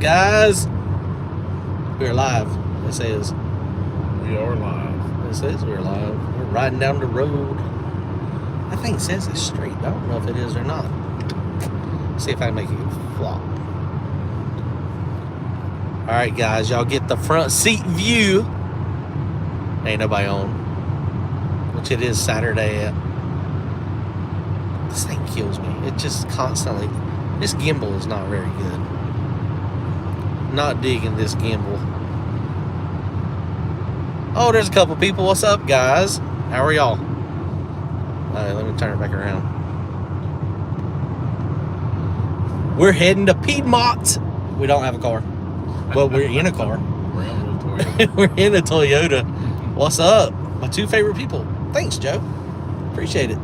Guys, we're live. It says We are live. it says we're live. We're riding down the road. I think it says it's straight. I don't know if it is or not. See if I can make it flop. All right, guys, y'all get the front seat view. Ain't nobody on, which it is Saturday. This thing kills me. It just constantly. This gimbal is not very good. Not digging this gimbal. Oh, there's a couple people. What's up, guys? How are y'all? Let me turn it back around. We're heading to Piedmont. We don't have a car. Well, we're in a car. We're in a Toyota. What's up? My two favorite people. Thanks, Joe. Appreciate it.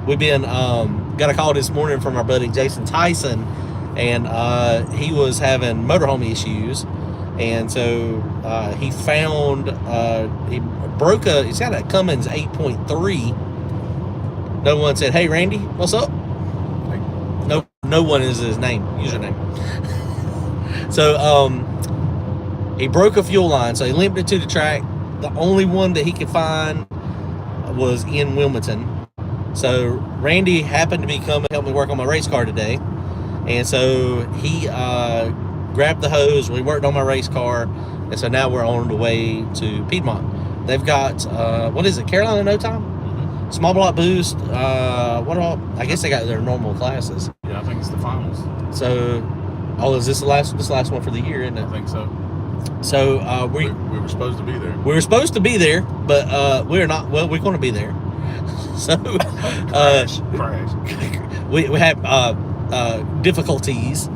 We've been got a call this morning from our buddy Jason Tyson, and he was having motorhome issues, and so he found he's got a Cummins 8.3. No one said, "Hey, Randy, what's up?" No one is his username. So he broke a fuel line, so he limped it to the track. The only one that he could find was in Wilmington. So Randy happened to be coming to help me work on my race car today, and so he grabbed the hose. We worked on my race car, and so now we're on the way to Piedmont. They've got what is it, Carolina No Time? Mm-hmm. Small block boost. I guess they got their normal classes. Yeah, I think it's the finals. So, is this the last one for the year? Isn't it? I think so. So we were supposed to be there. We were supposed to be there, but we're not. Well, we're going to be there. So Crash. we have difficulties.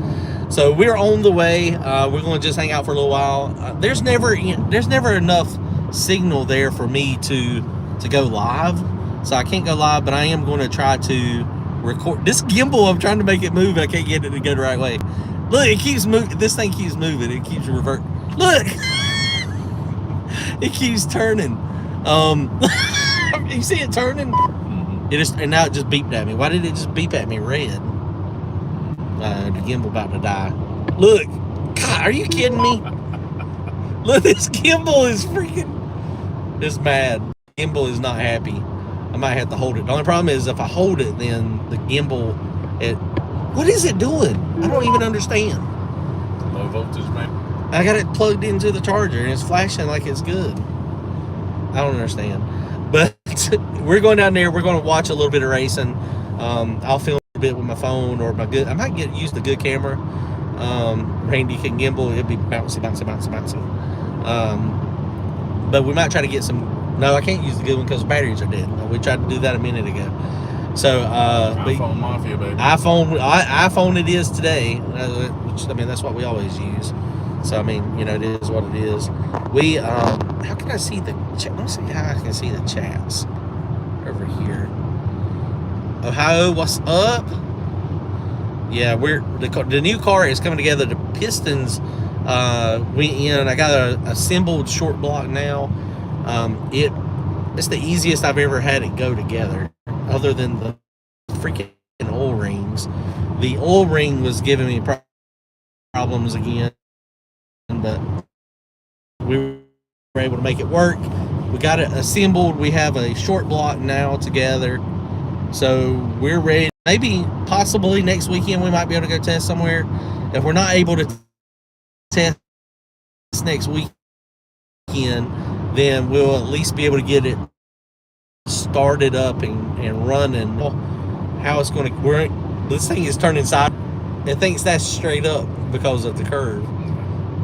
So we're on the way. We're going to just hang out for a little while. There's never enough signal there for me to go live. So I can't go live, but I am going to try to record this gimbal. I'm trying to make it move. I can't get it to go the right way. Look, it keeps moving. This thing keeps moving. It keeps revert. Look, it keeps turning. You see it turning? Mm-hmm. And now it just beeped at me. Why did it just beep at me red? The gimbal about to die. Look, God, are you kidding me? Look, this gimbal is freaking. It's mad. The gimbal is not happy. I might have to hold it. The only problem is if I hold it, then the gimbal. What is it doing? I don't even understand. Low voltage, man. I got it plugged into the charger and it's flashing like it's good. I don't understand. But we're going down there. We're going to watch a little bit of racing. I'll film a bit with my phone or my good. I might use the good camera. Randy can gimbal. It'll be bouncy. But we might try to get some. No, I can't use the good one because the batteries are dead. We tried to do that a minute ago. So iPhone Mafia, baby. iPhone it is today. Which I mean that's what we always use. So I mean it is what it is. We how can I see the chat? Let me see how I can see the chats over here. Ohio, what's up? Yeah, the new car is coming together. The pistons went in. I got a assembled short block now. It's the easiest I've ever had it go together, other than the freaking oil rings. The oil ring was giving me problems again, but we were able to make it work. We got it assembled. We have a short block now together, so we're ready. Maybe possibly next weekend we might be able to go test somewhere. If we're not able to test next weekend, then we'll at least be able to get it started up and running. How it's going to. This thing is turning side. It thinks that's straight up because of the curve.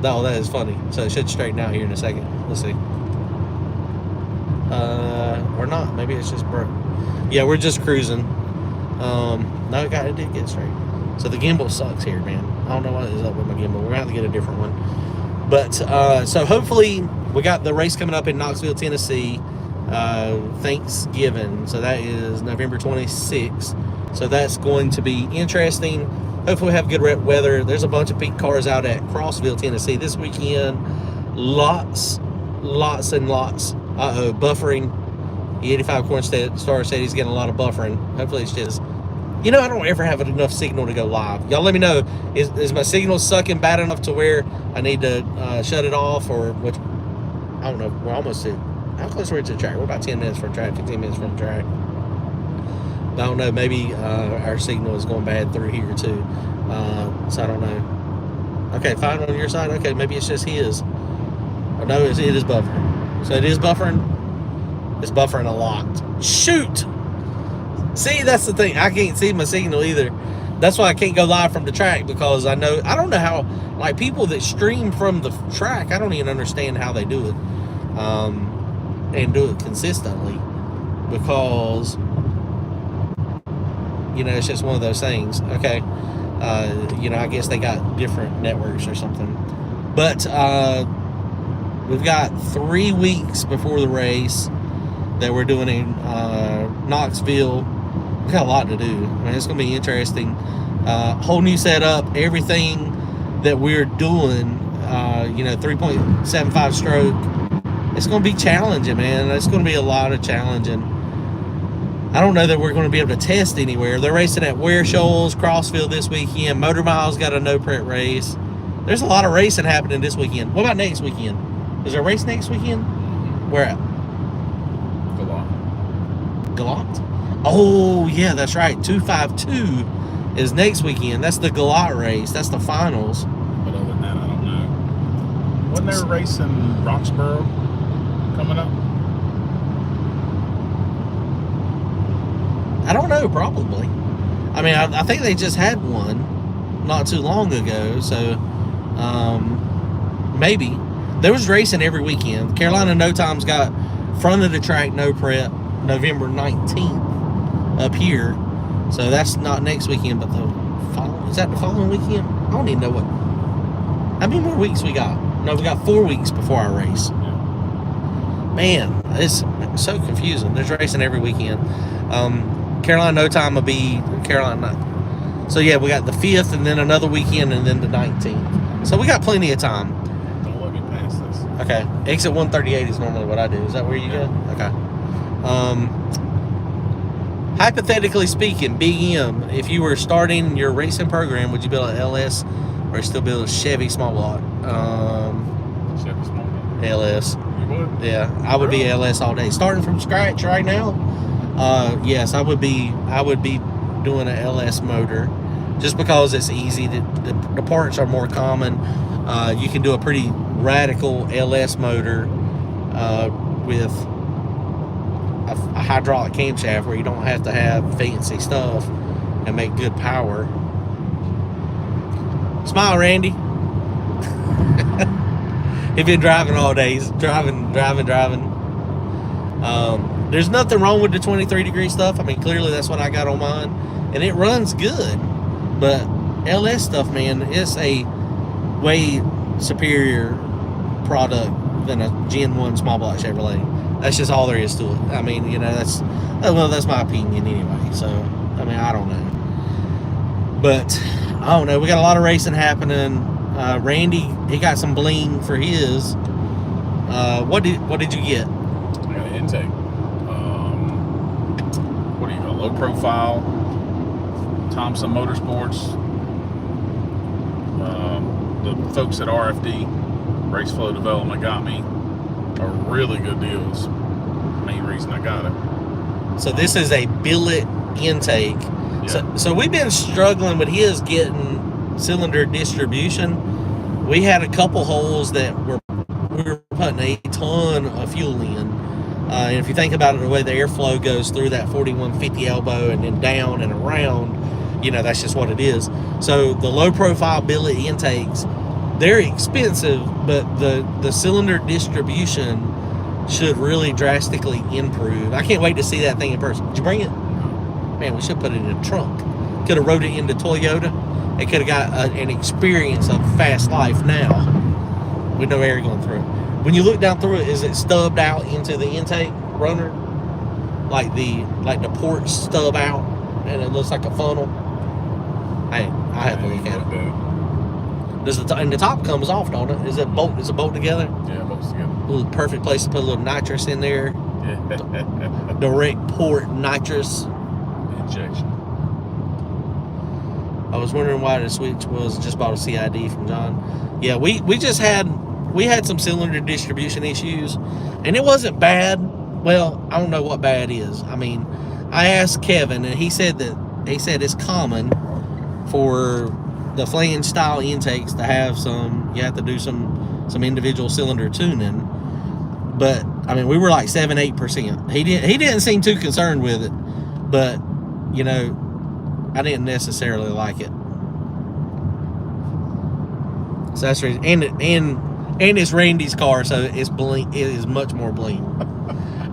No, that is funny. So it should straighten out here in a second. Let's see. Or not. Maybe it's just broke. Yeah, we're just cruising. No, it did get straight. So the gimbal sucks here, man. I don't know what is up with my gimbal. We're gonna have to get a different one. But so hopefully we got the race coming up in Knoxville, Tennessee. Thanksgiving. So that is November 26th. So that's going to be interesting. Hopefully we have good weather. There's a bunch of peak cars out at Crossville, Tennessee this weekend. Lots and lots. Buffering. The 85 corn star said he's getting a lot of buffering. Hopefully it's just You know, I don't ever have enough signal to go live. Y'all let me know, is my signal sucking bad enough to where I need to shut it off, or which, I don't know. We're almost at, how close are we to the track? We're about 10 minutes from track, 15 minutes from track. I don't know, maybe our signal is going bad through here too. So I don't know. Okay, fine on your side. Okay, maybe it's just his. Oh, no, it is buffering. So it is buffering. It's buffering a lot. Shoot! See, that's the thing. I can't see my signal either. That's why I can't go live from the track, because I don't know how, like, people that stream from the track, I don't even understand how they do it. And do it consistently, because, you know, it's just one of those things. Okay. You know, I guess they got different networks or something. But we've got 3 weeks before the race that we're doing in Knoxville. We've got a lot to do. I mean, it's going to be interesting. Whole new setup, everything that we're doing, you know, 3.75 stroke. It's going to be challenging, man. It's going to be a lot of challenging. I don't know that we're going to be able to test anywhere. They're racing at Ware Shoals, Crossfield this weekend. Motor Miles got a no-prep race. There's a lot of racing happening this weekend. What about next weekend? Is there a race next weekend? Where at? Galat? Oh, yeah, that's right. 252 is next weekend. That's the Galat race. That's the finals. But other than that, I don't know. Wasn't there a race in Roxborough coming up? I don't know, probably. I mean, I think they just had one not too long ago, so maybe. There was racing every weekend. Carolina No Time's got front of the track no prep November 19th up here. So that's not next weekend, but the following, is that the following weekend? I don't even know what. How many more weeks we got? No, we got 4 weeks before our race. Man, it's so confusing. There's racing every weekend. Carolina No Time will be Carolina. So yeah, we got the 5th and then another weekend and then the 19th. So we got plenty of time. Don't let me pass this. Okay. Exit 138 is normally what I do. Is that where you go? Okay. Hypothetically speaking, Big M, if you were starting your racing program, would you build an LS or still build a Chevy small block? Chevy small block. LS. You would? Yeah, I would be LS all day. Starting from scratch right now, yes, I would be doing an LS motor, just because it's easy. The parts are more common. You can do a pretty radical LS motor with a hydraulic camshaft where you don't have to have fancy stuff and make good power. Smile, Randy. He's been driving all day. He's driving. There's nothing wrong with the 23-degree stuff. I mean, clearly that's what I got on mine, and it runs good. But LS stuff, man, it's a way superior product than a Gen 1 small block Chevrolet. That's just all there is to it. I mean, you know, that's my opinion anyway. So, I mean, I don't know. But, I don't know. We got a lot of racing happening. Randy, he got some bling for his. What did you get? I got an intake. What do you got? Low profile. Thompson Motorsports. The folks at RFD, Race Flow Development, got me a really good deal. It's the main reason I got it. So this is a billet intake. Yeah. So we've been struggling with his getting cylinder distribution. We had a couple holes that we were putting a ton of fuel in. And if you think about it, the way the airflow goes through that 4150 elbow and then down and around, you know, that's just what it is. So the low profile billet intakes, they're expensive, but the cylinder distribution should really drastically improve. I can't wait to see that thing in person. Did you bring it? Man, we should put it in the trunk. Could have rode it into Toyota. It could have got an experience of fast life now with no air going through it. When you look down through it, is it stubbed out into the intake runner? Like the ports stub out and it looks like a funnel? Hey, I have to look at it. Does and the top comes off, don't it? Is it bolt together? Yeah, bolts together. Ooh, perfect place to put a little nitrous in there. Yeah. Direct port nitrous. Injection. I was wondering why the switch was. Just bought a CID from John. Yeah, we had some cylinder distribution issues, and it wasn't bad. Well, I don't know what bad is. I mean, I asked Kevin, and he said it's common for the flange style intakes to have you have to do some individual cylinder tuning. But I mean, we were like 7-8%. He didn't seem too concerned with it, but you know, I didn't necessarily like it. So that's the reason. And it's Randy's car, so it's bling. It is much more bling.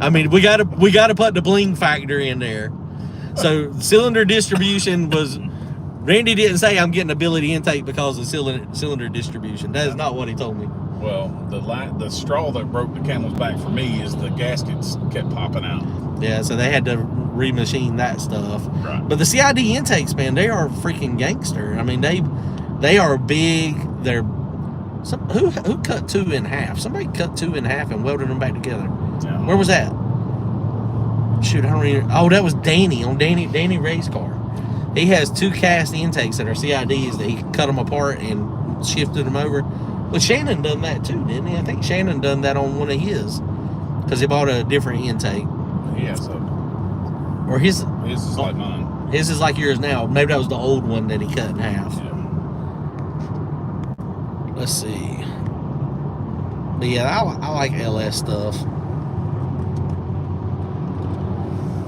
I mean, we gotta put the bling factor in there. So cylinder distribution was. Randy didn't say I'm getting ability intake because of cylinder distribution. That is not what he told me. Well, the straw that broke the camel's back for me is the gaskets kept popping out. Yeah, so they had to remachine that stuff. Right. But the CID intakes, man, they are freaking gangster. I mean, they are big. They're who cut 2 in half? Somebody cut 2 in half and welded them back together. Yeah. Where was that? Shoot, I don't even. Oh, that was Danny on Danny Ray's car. He has 2 cast intakes that are CIDs that he cut them apart and shifted them over. Well, Shannon done that too, didn't he? I think Shannon done that on one of his because he bought a different intake. Yeah, so. Or his is like mine. His is like yours now. Maybe that was the old one that he cut in half. Yeah. Let's see. But yeah, I like LS stuff.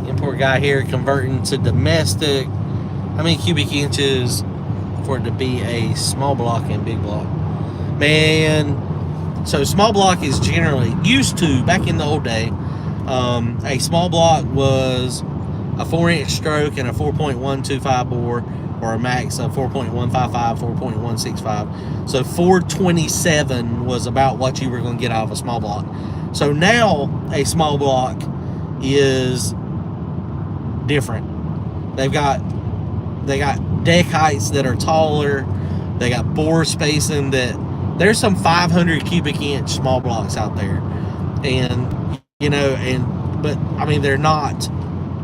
Import guy here converting to domestic. How many cubic inches for it to be a small block and big block? Man, so small block is generally used to, back in the old day, a small block was a 4-inch stroke and a 4.125 bore, or a max of 4.155, 4.165. So 427 was about what you were going to get out of a small block. So now a small block is different. They got deck heights that are taller. They got bore spacing that there's some 500 cubic inch small blocks out there, and you know, but I mean they're not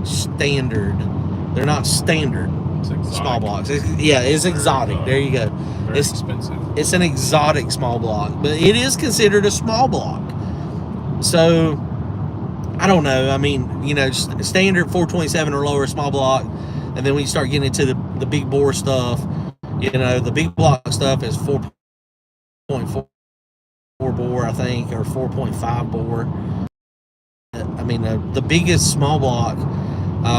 standard. They're not standard small blocks. It's exotic. There you go. Very expensive. It's an exotic small block, but it is considered a small block. So I don't know. I mean, you know, standard 427 or lower small block, and then when you start getting into the big bore stuff, you know, the big block stuff is 4.4 bore, I think, or 4.5 bore. I mean, the biggest small block,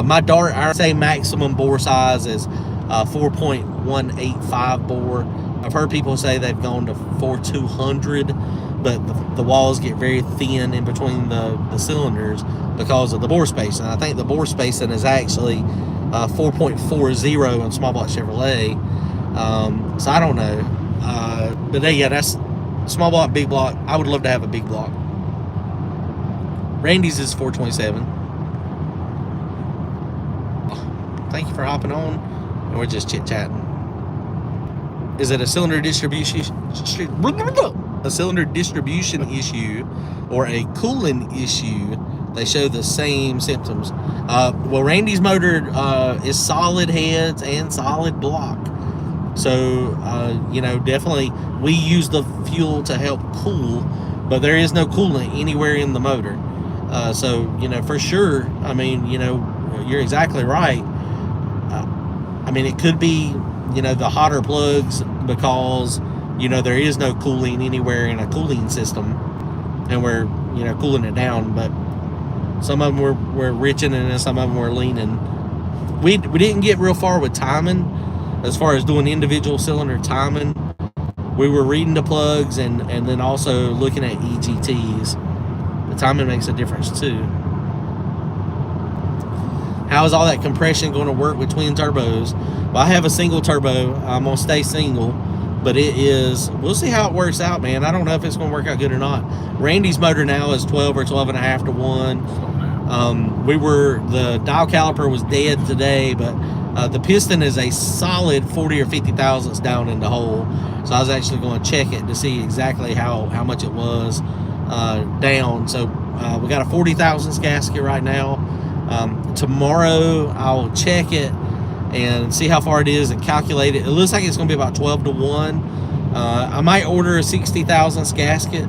my Dart, I say maximum bore size is 4.185 bore. I've heard people say they've gone to 4.200, but the walls get very thin in between the cylinders because of the bore spacing. I think the bore spacing is actually 4.40 on small block Chevrolet. So I don't know. But yeah, that's small block, big block. I would love to have a big block. Randy's is 427. Thank you for hopping on. And we're just chit-chatting. Is it a cylinder distribution issue or a coolant issue? They show the same symptoms. Well, Randy's motor is solid heads and solid block. So, you know, definitely we use the fuel to help cool, but there is no coolant anywhere in the motor. So, you know, for sure, I mean, you know, you're exactly right. I mean, it could be, you know, the hotter plugs because, you know, there is no cooling anywhere in a cooling system and we're, you know, cooling it down. But some of them we're riching and some of them we're leaning. We didn't get real far with timing as far as doing individual cylinder timing. We were reading the plugs and then also looking at EGTs. The timing makes a difference too. How is all that compression going to work with twin turbos? Well, I have a single turbo. I'm going to stay single, but we'll see how it works out, man. I don't know if it's going to work out good or not. Randy's motor now is 12 or 12.5 to 1. The dial caliper was dead today, but the piston is a solid 40 or 50 thousandths down in the hole. So I was actually going to check it to see exactly how much it was down. So we got a 40 thousandths gasket right now. Tomorrow I'll check it and see how far it is and calculate it. It looks like it's going to be about 12 to 1. I might order a 60 thousandths gasket,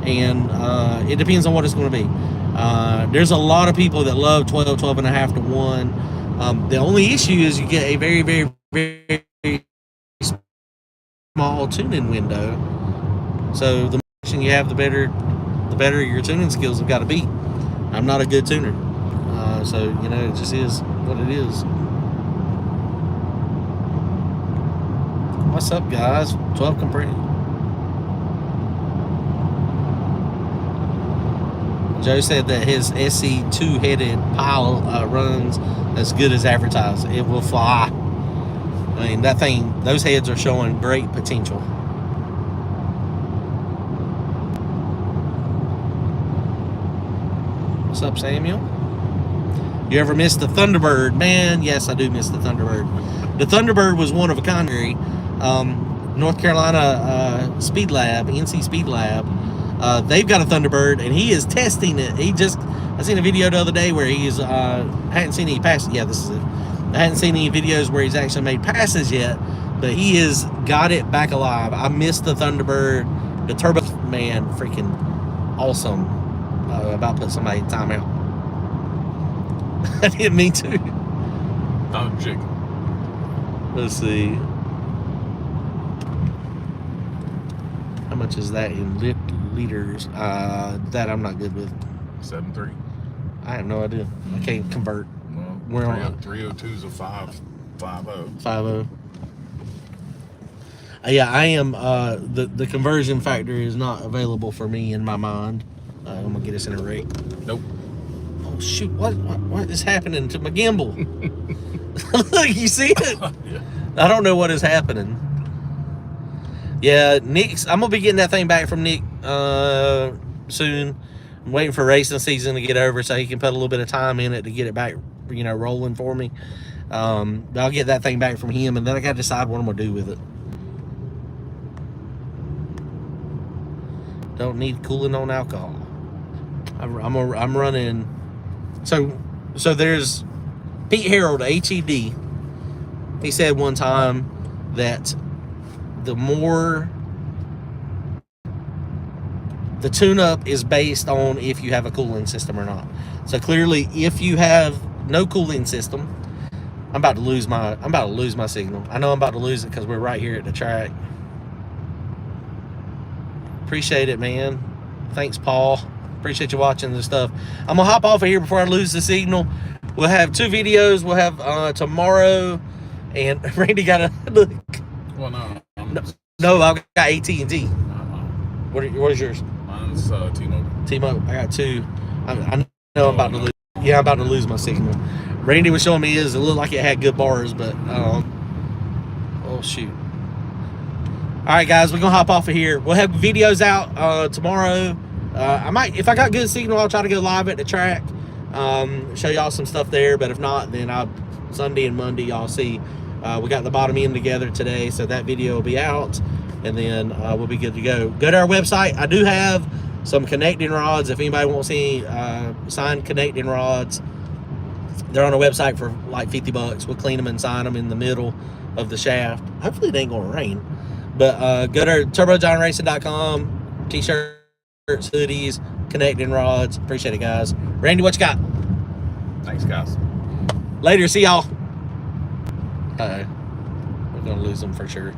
and it depends on what it's going to be. There's a lot of people that love 12 and a half to 1. The only issue is you get a very, very, very small tuning window. So the more you have, the better your tuning skills have got to be. I'm not a good tuner. So, you know, it just is what it is. What's up, guys? 12 compressed. Joe said that his SC two-headed pile runs as good as advertised. It will fly. I mean, that thing, those heads are showing great potential. What's up, Samuel? You ever miss the Thunderbird? Man, yes, I do miss the Thunderbird. The Thunderbird was one of a kind. North Carolina Speed Lab, NC Speed Lab, they've got a Thunderbird, and he is testing it. I seen a video the other day where he's, I hadn't seen any passes. Yeah, this is it. I hadn't seen any videos where he's actually made passes yet, but he has got it back alive. I missed the Thunderbird. The Turbo, man, freaking awesome. About put somebody in timeout. I didn't mean to. Oh, chicken. Let's see. How much is that in liters? That I'm not good with. 7.3. I have no idea. I can't convert. Well, We're on 302 is a 5.50. 5.0. Yeah, I am. The conversion factor is not available for me in my mind. I'm gonna get us in a rate. Nope. Oh shoot! What is happening to my gimbal? Look, you see it? Yeah. I don't know what is happening. Yeah, Nick's. I'm gonna be getting that thing back from Nick soon. I'm waiting for racing season to get over so he can put a little bit of time in it to get it back, you know, rolling for me. I'll get that thing back from him, and then I gotta decide what I'm gonna do with it. Don't need cooling on alcohol. I'm running. So there's Pete Harold, HED. He said one time that the tune-up is based on if you have a cooling system or not. So clearly, if you have no cooling system, I'm about to lose my signal. I know I'm about to lose it because we're right here at the track. Appreciate it, man. Thanks, Paul. Appreciate you watching this stuff. I'm gonna hop off of here before I lose the signal. We'll have 2 videos. We'll have tomorrow, and Randy got a look. Well, no. No, I've got AT&T. What is yours? Mine's T-Mobile. T-Mobile. I got 2. I know I'm about to lose. Yeah, I'm about to lose my signal. Randy was showing me his. It looked like it had good bars, but oh shoot. All right, guys, we're gonna hop off of here. We'll have videos out tomorrow. I might, if I got good signal, I'll try to go live at the track, show y'all some stuff there. But if not, then Sunday and Monday, y'all see. We got the bottom end together today, so that video will be out, and then we'll be good to go. Go to our website. I do have some connecting rods. If anybody wants any signed connecting rods, they're on our website for like $50. We'll clean them and sign them in the middle of the shaft. Hopefully it ain't gonna rain. But go to turbojohnracing.com. T-shirts, hoodies, connecting rods. Appreciate it, guys. Randy, what you got? Thanks, guys. Later. See y'all. Uh-oh. We're gonna lose them for sure.